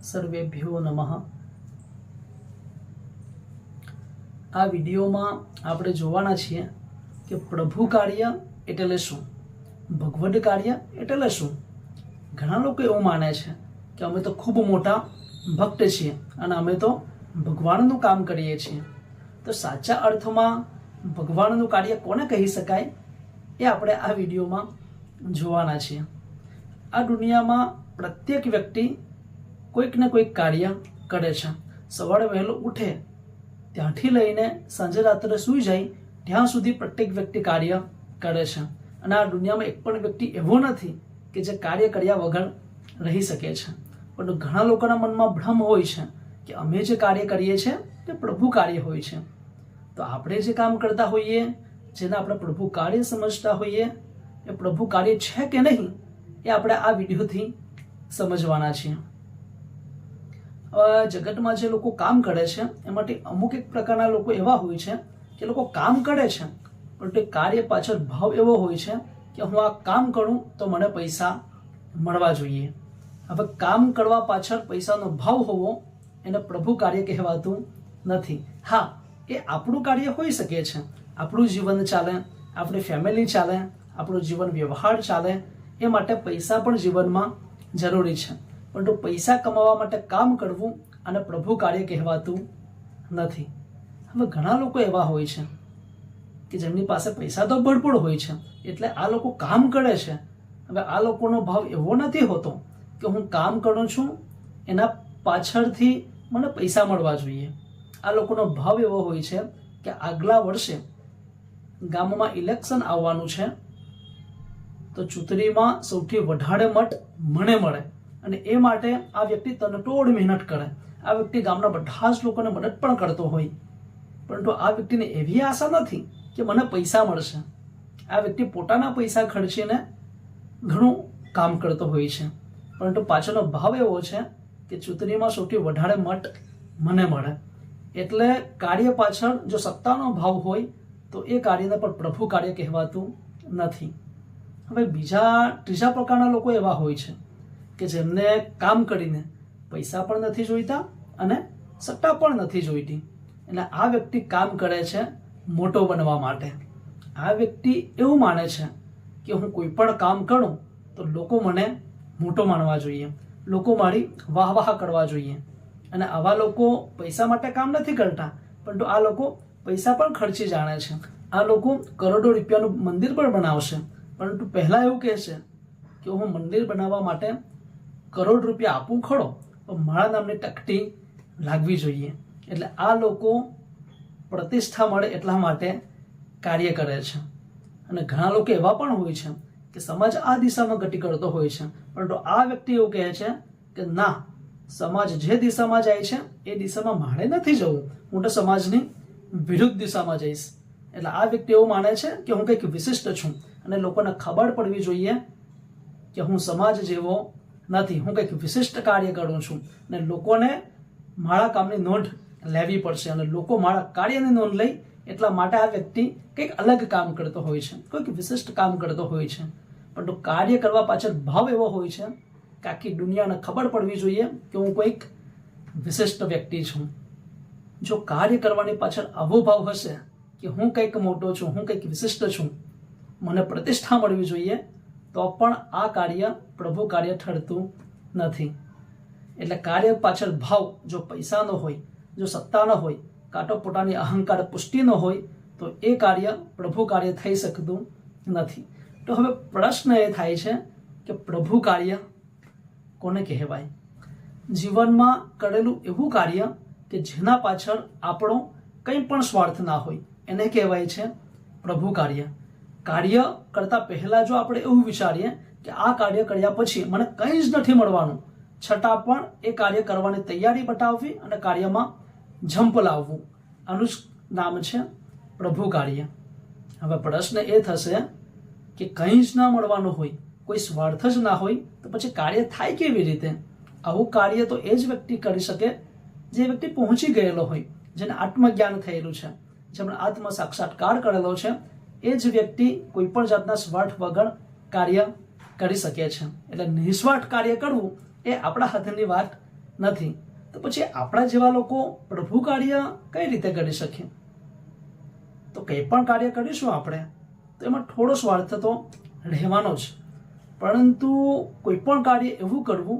સર્વેભ્યો નમઃ। આ વિડીયોમાં આપણે જોવાના છીએ કે પ્રભુ કાર્ય એટલે શું, ભગવદ કાર્ય એટલે શું। ઘણા લોકો એવું માને છે કે અમે તો ખૂબ મોટા ભક્ત છીએ અને અમે તો ભગવાનનું કામ કરીએ છીએ। તો સાચા અર્થમાં ભગવાનનું કાર્ય કોને કહી શકાય એ આપણે આ વિડીયોમાં જોવાના છીએ। આ દુનિયામાં પ્રત્યેક વ્યક્તિ કોઈક ને કોઈક કાર્ય કરે છે। સવારે વહેલો ઉઠે ત્યાંથી લઈને સાંજે રાત્રે સૂઈ જાય ત્યાં સુધી પ્રત્યેક વ્યક્તિ કાર્ય કરે છે અને આ દુનિયામાં એક પણ વ્યક્તિ એવો નથી કે જે કાર્ય કર્યા વગર રહી શકે છે। પરંતુ ઘણા લોકોના મનમાં ભ્રમ હોય છે કે અમે જે કાર્ય કરીએ છીએ તે પ્રભુ કાર્ય હોય છે। તો આપણે જે કામ કરતા હોઈએ, જેને આપણે પ્રભુ કાર્ય સમજતા હોઈએ, એ પ્રભુ કાર્ય છે કે નહીં એ આપણે આ વિડીયોથી સમજવાના છીએ। જગતમાં જે લોકો કામ કરે છે એમાંથી અમુક એક પ્રકારના લોકો એવા હોય છે કે લોકો કામ કરે છે પણ તે કાર્ય પાછળ ભાવ એવો હોય છે કે હું આ કામ કરું તો મને પૈસા મળવા જોઈએ। હવે કામ કરવા પાછળ પૈસાનો ભાવ હોવો એને પ્રભુ કાર્ય કહેવાતું નથી। હા, એ આપણું કાર્ય હોઈ શકે છે, આપણું જીવન ચાલે, આપણી ફેમિલી ચાલે, આપણું જીવન વ્યવહાર ચાલે, એ માટે પૈસા પણ જીવનમાં જરૂરી છે। પરંતુ પૈસા કમાવા માટે કામ કરવું અને પ્રભુ કાર્ય કહેવાતું નથી। હવે ઘણા લોકો એવા હોય છે કે જેમની પાસે પૈસા તો ભરપૂર હોય છે એટલે આ લોકો કામ કરે છે। હવે આ લોકોનો ભાવ એવો નથી હોતો કે હું કામ કરું છું એના પાછળથી મને પૈસા મળવા જોઈએ। આ લોકોનો ભાવ એવો હોય છે કે આગલા વર્ષે ગામમાં ઇલેક્શન આવવાનું છે તો ચૂંટણીમાં સૌથી વધારે મત મને મળે અને એ માટે આ વ્યક્તિ તનતોડ મહેનત કરે। આ વ્યક્તિ ગામના બધા જ લોકોને મદદ પણ કરતો હોય, પરંતુ આ વ્યક્તિને એવી આશા નથી કે મને પૈસા મળશે। આ વ્યક્તિ પોતાના પૈસા ખર્ચીને ઘણું કામ કરતો હોય છે, પરંતુ પાછળનો ભાવ એવો છે કે ચૂંટણીમાં સૌથી વધારે મત મને મળે। એટલે કાર્ય પાછળ જો સત્તાનો ભાવ હોય તો એ કાર્યને પણ પ્રભુ કાર્ય કહેવાતું નથી। હવે ત્રીજા પ્રકારના લોકો એવા હોય છે કે જેમને કામ કરીને પૈસા પણ નથી જોઈતા અને સત્તા પણ નથી જોઈતી, એટલે આ વ્યક્તિ કામ કરે છે મોટો બનવા માટે। આ વ્યક્તિ એવું માને છે કે હું કોઈ પણ કામ કરું તો લોકો મને મોટો માનવા જોઈએ, લોકો મારી વાહ કરવા જોઈએ। અને આવા લોકો પૈસા માટે કામ નથી કરતા, પરંતુ આ લોકો પૈસા પણ ખર્ચી જાણે છે। આ લોકો કરોડો રૂપિયાનું મંદિર પણ બનાવશે, પરંતુ પહેલા એવું કહે છે કે હું મંદિર બનાવવા માટે કરોડ રૂપિયા આપું ખરો, પણ મારા નામની તકતી લાગવી જોઈએ। એટલે આ લોકો પ્રતિષ્ઠા મળે એટલા માટે કાર્ય કરે છે। અને ઘણા લોકો એવા પણ હોય છે કે સમાજ આ દિશામાં ગતિ કરતો હોય છે, પરંતુ આ વ્યક્તિ એવું કહે છે કે ના, સમાજ જે દિશામાં જાય છે એ દિશામાં મારે નથી જવું, હું તો સમાજની વિરુદ્ધ દિશામાં જઈશ। એટલે આ વ્યક્તિ એવું માને છે કે હું કંઈક વિશિષ્ટ છું અને લોકોને ખબર પડવી જોઈએ કે હું સમાજ જેવો નથી, હું કંઈક વિશિષ્ટ કાર્ય કરું છું અને લોકોને મારા કામની નોંધ લેવી પડશે અને લોકો મારા કાર્યની નોંધ લઈ એટલા માટે આ વ્યક્તિ કંઈક અલગ કામ કરતો હોય છે, કોઈક વિશિષ્ટ કામ કરતો હોય છે। પરંતુ કાર્ય કરવા પાછળ ભાવ એવો હોય છે કે આખી દુનિયાને ખબર પડવી જોઈએ કે હું કોઈક વિશિષ્ટ વ્યક્તિ છું। જો કાર્ય કરવાની પાછળ આવો ભાવ હશે કે હું કંઈક મોટો છું, હું કંઈક વિશિષ્ટ છું, મને પ્રતિષ્ઠા મળવી જોઈએ, તો પણ આ કાર્ય પ્રભુ કાર્ય ઠરતું નથી। એટલે કાર્ય પાછળ ભાવ જો પૈસાનો હોય, જો સત્તાનો હોય, કાં તો પોતાની અહંકાર પુષ્ટિનો હોય તો એ કાર્ય પ્રભુ કાર્ય થઈ શકતું નથી। તો હવે પ્રશ્ન એ થાય છે કે પ્રભુ કાર્ય કોને કહેવાય? જીવનમાં કરેલું એવું કાર્ય કે જેના પાછળ આપણો કંઈ પણ સ્વાર્થ ના હોય એને કહેવાય છે પ્રભુ કાર્ય। કાર્ય કરતા પહેલા જો આપણે એવું વિચારીએ કે આ કાર્ય કર્યા પછી મને કંઈ જ નથી મળવાનું, છતાં પણ એ કાર્ય કરવાની તૈયારી બતાવવી અને કાર્યમાં જંપ લાવવું, આનું જ નામ છે પ્રભુ કાર્ય। હવે પ્રશ્ન એ થશે કે કંઈ જ ના મળવાનું હોય, કોઈ સ્વાર્થ જ ના હોય, તો પછી કાર્ય થાય કેવી રીતે? આવું કાર્ય તો એ જ વ્યક્તિ કરી શકે જે વ્યક્તિ પહોંચી ગયેલો હોય, જેને આત્મજ્ઞાન થયેલું છે, જેમણે આત્મ સાક્ષાત્કાર કરેલો છે, એ જ વ્યક્તિ કોઈ પણ જાતના સ્વાર્થ વગર કાર્ય કરી શકે છે। એટલે નિસ્વાર્થ કાર્ય કરવું એ આપણા હાથની વાત નથી. તો પછી આપણા જેવા લોકો પ્રભુ કાર્ય કઈ રીતે કરી શકીએ? તો કંઈ પણ કાર્ય કરીશું આપણે તો એમાં થોડો સ્વાર્થ તો રહેવાનો જ, પરંતુ કોઈ પણ કાર્ય એવું કરવું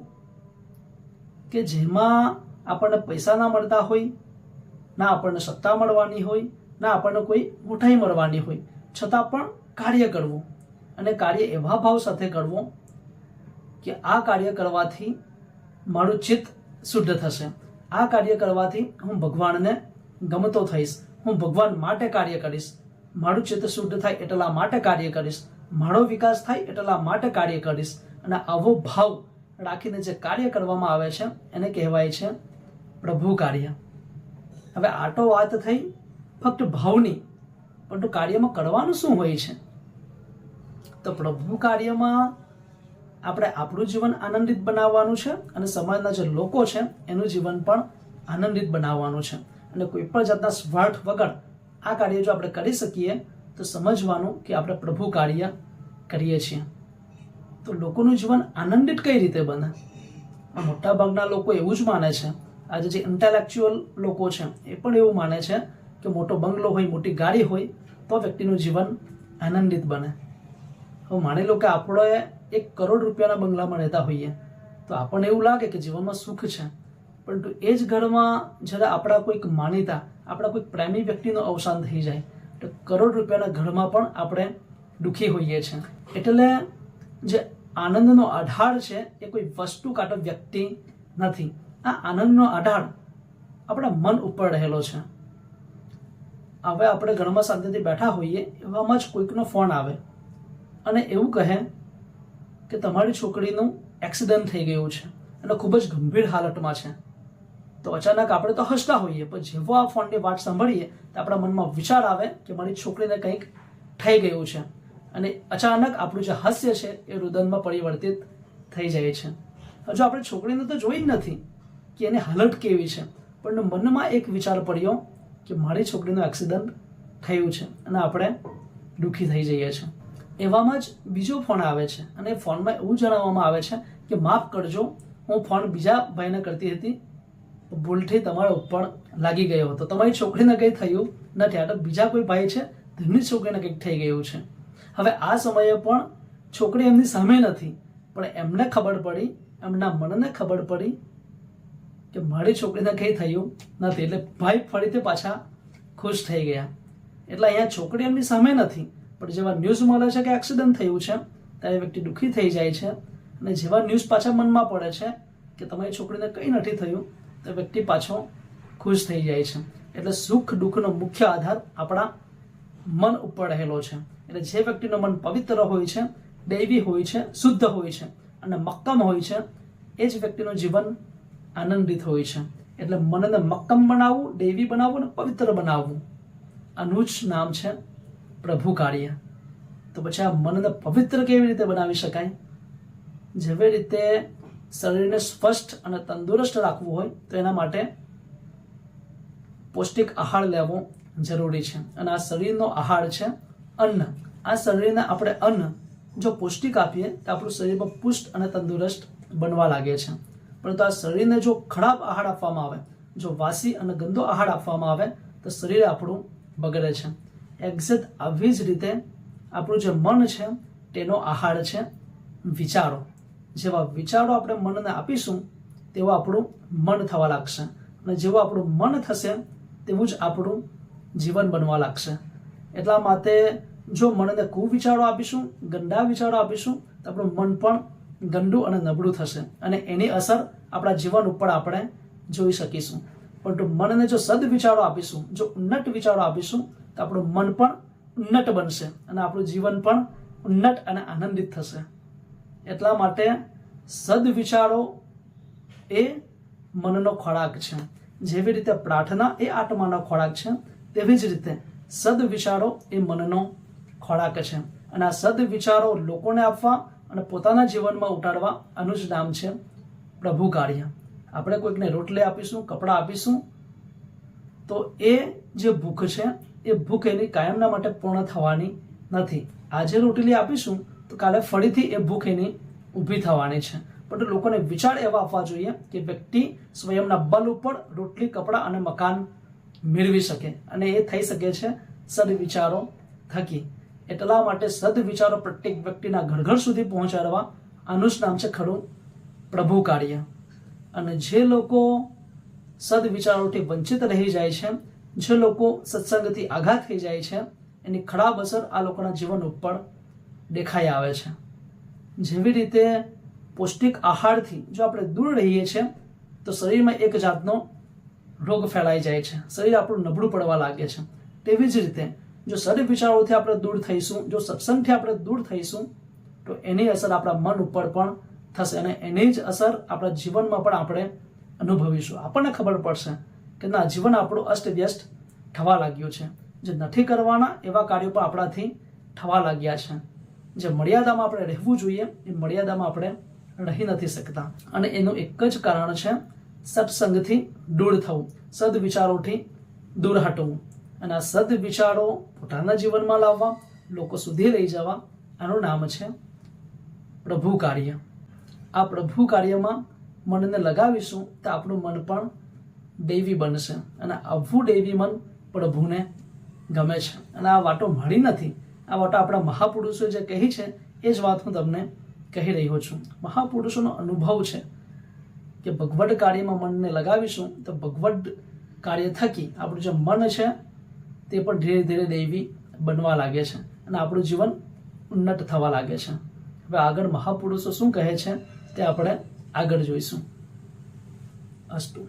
કે જેમાં આપણને પૈસા ના મળતા હોય, ના આપણને સત્તા મળવાની હોય, ના આપણને કોઈ મોટાઈ મળવાની હોય, છતાં પણ કાર્ય કરવું, અને કાર્ય એવા ભાવ સાથે કરવું કે આ કાર્ય કરવાથી મારું ચિત્ત શુદ્ધ થશે, આ કાર્ય કરવાથી હું ભગવાનને ગમતો થઈશ, હું ભગવાન માટે કાર્ય કરીશ, મારું ચિત્ત શુદ્ધ થાય એટલા માટે કાર્ય કરીશ, મારો વિકાસ થાય એટલા માટે કાર્ય કરીશ. અને આવો ભાવ રાખીને જે કાર્ય કરવામાં આવે છે એને કહેવાય છે પ્રભુ કાર્ય. હવે આ તો વાત થઈ ફક્ત ભાવની, પરંતુ કાર્યમાં કરવાનું શું હોય છે? તો પ્રભુ કાર્યમાં આપણે આપણું જીવન આનંદિત બનાવવાનું છે અને સમાજના જે લોકો છે એનું જીવન પણ આનંદિત બનાવવાનું છે. અને કોઈ પણ જાતના સ્વાર્થ વગર આ કાર્ય જો આપણે કરી શકીએ તો સમજવાનું કે આપણે પ્રભુ કાર્ય કરીએ છીએ. તો લોકોનું જીવન આનંદિત કઈ રીતે બને? મોટા ભાગના લોકો એવું જ માને છે, આજે જે ઇન્ટેલેક્ચ્યુઅલ લોકો છે એ પણ એવું માને છે કે મોટો બંગલો હોય, મોટી ગાડી હોય તો વ્યક્તિનું જીવન આનંદિત બને. હવે માની લો કે આપણે 1 કરોડ રૂપિયાના બંગલામાં રહેતા હોઈએ તો આપણને એવું લાગે કે જીવનમાં સુખ છે, પરંતુ એ જ ઘરમાં જ્યારે આપણા કોઈક માનીતા, આપણા કોઈક પ્રેમી વ્યક્તિનું અવસાન થઈ જાય તો કરોડ રૂપિયાના ઘરમાં પણ આપણે દુઃખી હોઈએ છીએ. એટલે જે આનંદનો આધાર છે એ કોઈ વસ્તુ કાં તો વ્યક્તિ નથી. આ આનંદનો આધાર આપણા મન ઉપર રહેલો છે. હવે આપણે ઘરમાં શાંતિથી બેઠા હોઈએ એવામાં જ કોઈકનો ફોન આવે અને એવું કહે કે તમારી છોકરીનું એક્સિડન્ટ થઈ ગયું છે અને ખૂબ જ ગંભીર હાલતમાં છે. તો અચાનક આપણે તો હસતા હોઈએ, પણ જેવો આ ફોનની વાત સાંભળીએ તો આપણા મનમાં વિચાર આવે કે મારી છોકરીને કંઈક થઈ ગયું છે, અને અચાનક આપણું જે હાસ્ય છે એ રુદનમાં પરિવર્તિત થઈ જાય છે. હજુ આપણે છોકરીને તો જોઈ જ નથી કે એની હાલત કેવી છે, પણ મનમાં એક વિચાર પડ્યો કે મારી છોકરીનું એક્સિડન્ટ થયું છે અને આપણે દુઃખી થઈ જઈએ છીએ. એવામાં જ બીજો ફોન આવે છે અને ફોનમાં એવું જણાવવામાં આવે છે કે માફ કરજો, હું ફોન બીજા ભાઈને કરતી હતી, ભૂલથી તમારા ઉપર લાગી ગયો હતો, તમારી છોકરીને કંઈ થયું નથી, આ તો બીજા કોઈ ભાઈ છે તેમની છોકરીને કંઈક થઈ ગયું છે. હવે આ સમયે પણ છોકરી એમની સામે નથી, પણ એમને ખબર પડી, એમના મનને ખબર પડી કે મારી છોકરીને કંઈ થયું નથી, એટલે ભાઈ ફરીથી પાછા ખુશ થઈ ગયા. એટલે અહીંયા છોકરી એમની સામે નથી, પણ જેવા ન્યૂઝ મળે છે કે એક્સિડન્ટ થયું છે ત્યારે વ્યક્તિ દુઃખી થઈ જાય છે, અને જેવા ન્યૂઝ પાછા મનમાં પડે છે કે તમારી છોકરીને કંઈ નથી થયું તો વ્યક્તિ પાછો ખુશ થઈ જાય છે. એટલે સુખ દુઃખનો મુખ્ય આધાર આપણા મન ઉપર રહેલો છે. એટલે જે વ્યક્તિનું મન પવિત્ર હોય છે, દૈવી હોય છે, શુદ્ધ હોય છે અને મક્કમ હોય છે, એ જ વ્યક્તિનું જીવન આનંદિત હોય છે. એટલે મનને મક્કમ બનાવવું, દૈવી બનાવવું અને પવિત્ર બનાવવું, આનું જ નામ છે પ્રભુ કાર્ય. તો પછી આ મનને પવિત્ર કેવી રીતે બનાવી શકાય? જેવી રીતે શરીરને સ્વસ્થ અને તંદુરસ્ત રાખવું હોય તો એના માટે પૌષ્ટિક આહાર લેવો જરૂરી છે, અને આ શરીરનો આહાર છે અન્ન. આ શરીરને આપણે અન્ન જો પૌષ્ટિક આપીએ તો આપણું શરીરમાં પુષ્ટ અને તંદુરસ્ત બનવા લાગે છે. પરંતુ આ શરીરને જો ખરાબ આહાર આપવામાં આવે, જો વાસી અને ગંદો આહાર આપવામાં આવે તો શરીર આપણું બગડે છે. એક્ઝેક્ટ આવી જ રીતે આપણું જે મન છે તેનો આહાર છે વિચારો. જેવા વિચારો આપણે મનને આપીશું તેવું આપણું મન થવા લાગશે, અને જેવું આપણું મન થશે તેવું જ આપણું જીવન બનવા લાગશે. એટલા માટે જો મનને કુવિચારો આપીશું, ગંદા વિચારો આપીશું તો આપણું મન પણ ગંદુ અને નબળું થશે, અને એની અસર આપણા જીવન ઉપર આપણે જોઈ શકીશું. પરંતુ મનને જો સદવિચારો આપીશું, જો ઉન્નત વિચારો આપીશું તો આપણું મન પણ ઉન્નત બનશે અને આપણું જીવન પણ ઉન્નત અને આનંદિત થશે. એટલા માટે સદવિચારો એ મનનો ખોરાક છે. જેવી રીતે પ્રાર્થના એ આત્માનો ખોરાક છે, તેવી જ રીતે સદવિચારો એ મનનો ખોરાક છે. અને આ સદવિચારો લોકોને આપવા અને પોતાના જીવનમાં ઉતારવા, આનું જ નામ છે પ્રભુ કાર્ય. આપણે કોઈકને રોટલી આપીશું, કપડાં આપીશું તો એ જે ભૂખ છે એ ભૂખ એની કાયમના માટે પૂર્ણ થવાની નથી. આજે રોટલી આપીશું તો કાલે ફરીથી એ ભૂખ એની ઊભી થવાની છે. પણ લોકોને વિચાર એવા આપવા જોઈએ કે વ્યક્તિ સ્વયંના બલ ઉપર રોટલી, કપડાં અને મકાન મેળવી શકે, અને એ થઈ શકે છે સદવિચારો થકી. એટલા માટે સદવિચારો પ્રત્યેક વ્યક્તિના ઘર ઘર સુધી પહોંચાડવા, આનું જ નામ છે ખરું પ્રભુ કાર્ય. અને જે લોકો સદવિચારોથી વંચિત રહી જાય છે, જે લોકો સત્સંગથી આઘાત થઈ જાય છે, એની ખરાબ અસર આ લોકોના જીવન ઉપર દેખાઈ આવે છે. જેવી રીતે પૌષ્ટિક આહારથી જો આપણે દૂર રહીએ છીએ તો શરીરમાં એક જાતનો રોગ ફેલાઈ જાય છે, શરીર આપણું નબળું પડવા લાગે છે. તેવી જ રીતે જો સદવિચારોથી આપણે દૂર થઈશું, જો સત્સંગથી આપણે દૂર થઈશું, તો એની અસર આપણા મન ઉપર પણ થશે, અને એની જ અસર આપણા જીવનમાં પણ આપણે અનુભવીશું. આપણને ખબર પડશે કે ના, જીવન આપણું અસ્તવ્યસ્ત થવા લાગ્યું છે. જે નથી કરવાના એવા કાર્યો પણ આપણાથી થવા લાગ્યા છે. જે મર્યાદામાં આપણે રહેવું જોઈએ એ મર્યાદામાં આપણે રહી નથી શકતા, અને એનું એક જ કારણ છે સત્સંગથી દૂર થવું, સદવિચારોથી દૂર હટવું. અને આ સદવિચારો પોતાના જીવનમાં લાવવા, લોકો સુધી લઈ જવા, આનું નામ છે પ્રભુ કાર્ય. આ પ્રભુ કાર્યમાં મનને લગાવીશું તો આપણું મન પણ દૈવી બનશે, અને આવું દૈવી મન પ્રભુને ગમે છે. અને આ વાતો મળી નથી, આ વાતો આપણા મહાપુરુષો જે કહી છે એ જ વાત હું તમને કહી રહ્યો છું. મહાપુરુષોનો અનુભવ છે કે ભગવદ કાર્યમાં મનને લગાવીશું તો ભગવદ કાર્ય થકી આપણું જે મન છે તે પણ ધીરે ધીરે દૈવી બનવા લાગે છે, અને આપણું જીવન ઉન્નત થવા લાગે છે. હવે આગળ મહાપુરુષો શું કહે છે તે આપણે આગળ જોઈશું. અસ્તુ.